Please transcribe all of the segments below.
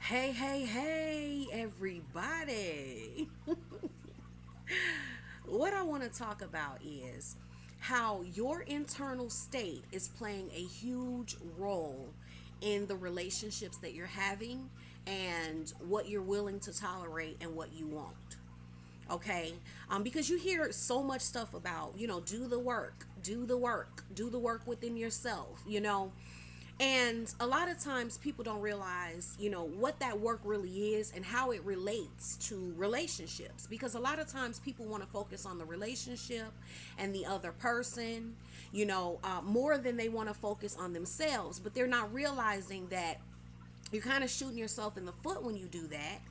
Hey, hey, hey, everybody. What I want to talk about is how your internal state is playing a huge role in the relationships that you're having and what you're willing to tolerate and what you won't. Okay, because you hear so much stuff about, do the work, do the work, do the work within yourself, and a lot of times people don't realize, what that work really is and how it relates to relationships. Because a lot of times people want to focus on the relationship and the other person, more than they want to focus on themselves. But they're not realizing that you're kind of shooting yourself in the foot when you do that,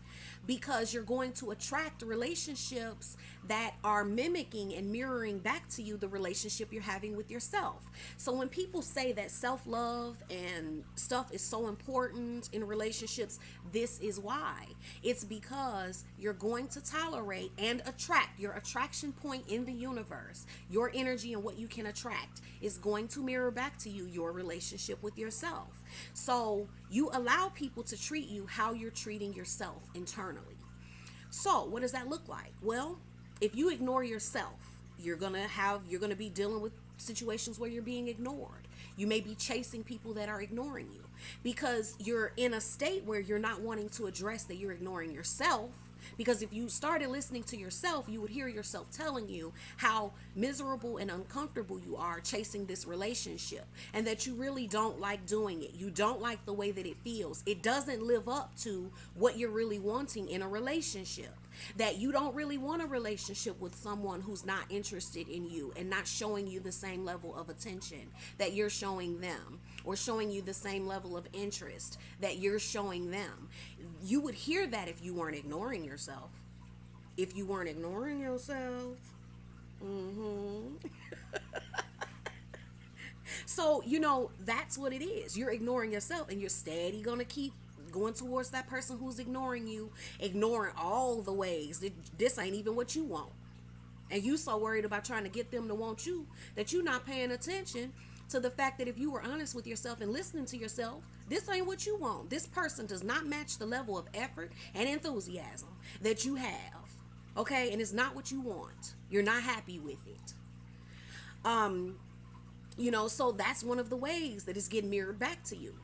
because you're going to attract relationships that are mimicking and mirroring back to you the relationship you're having with yourself. So when people say that self-love and stuff is so important in relationships, this is why. It's because you're going to tolerate and attract. Your attraction point in the universe, your energy and what you can attract, is going to mirror back to you your relationship with yourself. So you allow people to treat you how you're treating yourself internally. So what does that look like? Well, if you ignore yourself, you're gonna be dealing with situations where you're being ignored. You may be chasing people that are ignoring you because you're in a state where you're not wanting to address that you're ignoring yourself. Because if you started listening to yourself, you would hear yourself telling you how miserable and uncomfortable you are chasing this relationship, and that you really don't like doing it. You don't like the way that it feels. It doesn't live up to what you're really wanting in a relationship. That you don't really want a relationship with someone who's not interested in you and not showing you the same level of attention that you're showing them, or showing you the same level of interest that you're showing them. You would hear that if you weren't ignoring yourself. If you weren't ignoring yourself. hmm So, that's what it is. You're ignoring yourself and you're steady going to keep going towards that person who's ignoring you, ignoring all the ways that this ain't even what you want. And you so worried about trying to get them to want you that you're not paying attention to the fact that if you were honest with yourself and listening to yourself, this ain't what you want. This person does not match the level of effort and enthusiasm that you have. Okay? And it's not what you want. You're not happy with it. Um, so that's one of the ways that it's getting mirrored back to you.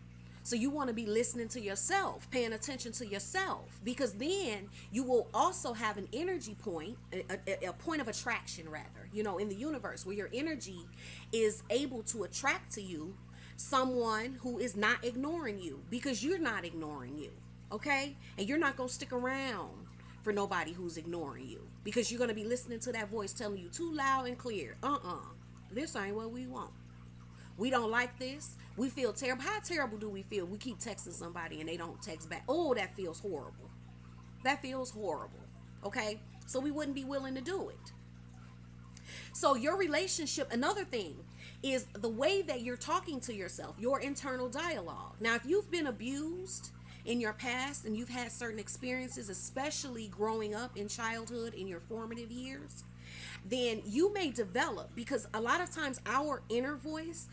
So you want to be listening to yourself, paying attention to yourself, because then you will also have an energy point, a point of attraction, rather, in the universe, where your energy is able to attract to you someone who is not ignoring you, because you're not ignoring you. Okay? And you're not going to stick around for nobody who's ignoring you, because you're going to be listening to that voice telling you too loud and clear, this ain't what we want. We don't like this. We feel terrible. How terrible do we feel? We keep texting somebody and they don't text back. Oh, that feels horrible. That feels horrible. Okay? So we wouldn't be willing to do it. So your relationship, another thing, is the way that you're talking to yourself, your internal dialogue. Now, if you've been abused in your past and you've had certain experiences, especially growing up in childhood, in your formative years, then you may develop, because a lot of times our inner voice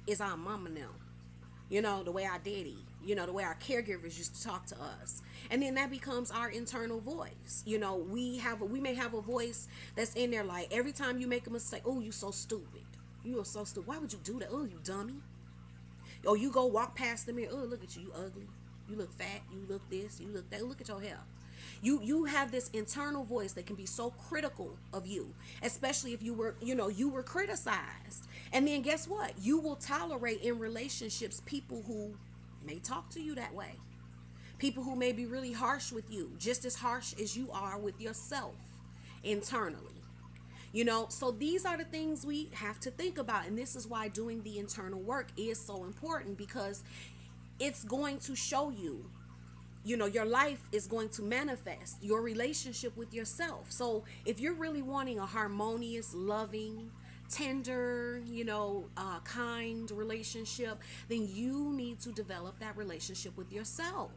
is our mama now. The way our daddy, the way our caregivers used to talk to us. And then that becomes our internal voice. We may have a voice that's in there like, every time you make a mistake, oh, you so stupid. You are so stupid. Why would you do that? Oh, you dummy. Or you go walk past the mirror. Oh, look at you. You ugly. You look fat. You look this. You look that. Look at your hair. You have this internal voice that can be so critical of you, especially if you were criticized. And then guess what? You will tolerate in relationships people who may talk to you that way. People who may be really harsh with you, just as harsh as you are with yourself internally. So these are the things we have to think about. And this is why doing the internal work is so important, because it's going to show you, your life is going to manifest your relationship with yourself. So if you're really wanting a harmonious, loving, tender, kind relationship, then you need to develop that relationship with yourself.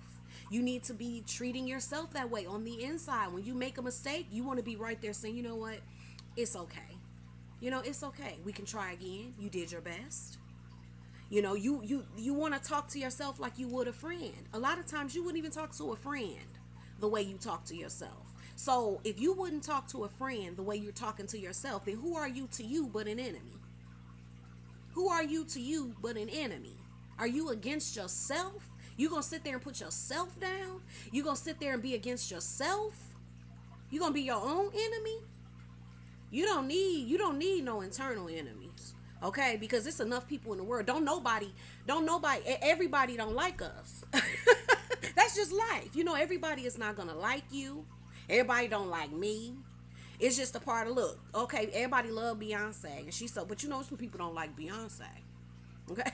You need to be treating yourself that way on the inside. When you make a mistake, you want to be right there saying, you know what, it's okay. It's okay. We can try again. You did your best. You want to talk to yourself like you would a friend. A lot of times you wouldn't even talk to a friend the way you talk to yourself. So if you wouldn't talk to a friend the way you're talking to yourself, then who are you to you but an enemy? Who are you to you but an enemy? Are you against yourself? You gonna sit there and put yourself down? You gonna sit there and be against yourself? You gonna be your own enemy? You don't need no internal enemies. Okay? Because it's enough people in the world. Don't nobody everybody don't like us. That's just life. Everybody is not gonna like you. Everybody don't like me. It's just a part of look. Okay, everybody love Beyonce and she's so, but some people don't like Beyonce. Okay?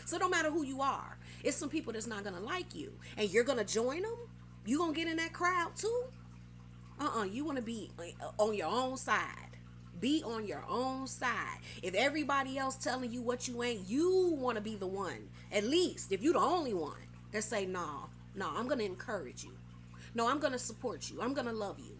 So no matter who you are, it's some people that's not gonna like you. And you're gonna join them? You gonna get in that crowd too? You wanna be on your own side. Be on your own side. If everybody else telling you what you ain't, you wanna be the one. At least if you the only one that say, no, I'm gonna encourage you. No, I'm gonna support you. I'm gonna love you.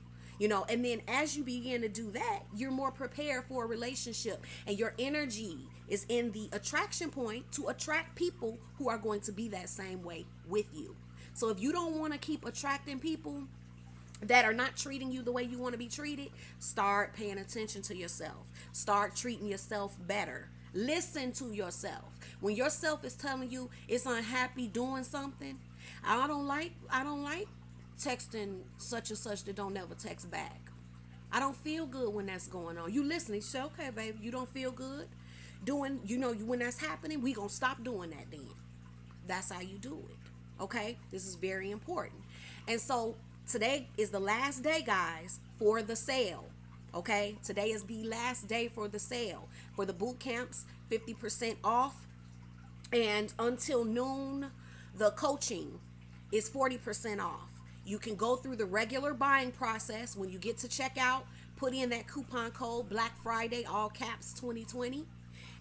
And then as you begin to do that, you're more prepared for a relationship, and your energy is in the attraction point to attract people who are going to be that same way with you. So if you don't want to keep attracting people that are not treating you the way you want to be treated, start paying attention to yourself. Start treating yourself better. Listen to yourself. When yourself is telling you it's unhappy doing something, I don't like texting such and such that don't never text back. I don't feel good when that's going on. You listening, you say, okay, baby, you don't feel good doing, when that's happening, we gonna stop doing that then. That's how you do it. Okay? This is very important. And so today is the last day, guys, for the sale. Okay? Today is the last day for the sale. For the boot camps, 50% off. And until noon, the coaching is 40% off. You can go through the regular buying process. When you get to checkout, put in that coupon code Black Friday, all caps 2020,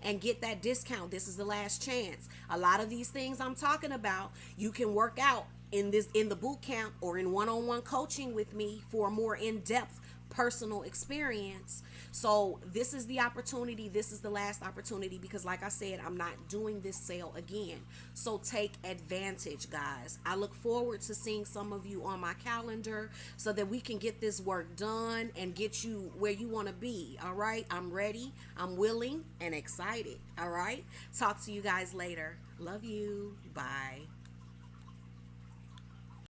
and get that discount. This is the last chance. A lot of these things I'm talking about, you can work out in the boot camp or in one-on-one coaching with me for a more in-depth personal experience. So this is the opportunity. This is the last opportunity, because like I said, I'm not doing this sale again. So take advantage, guys. I look forward to seeing some of you on my calendar so that we can get this work done and get you where you want to be. All right? I'm ready. I'm willing and excited. All right? Talk to you guys later. Love you. Bye.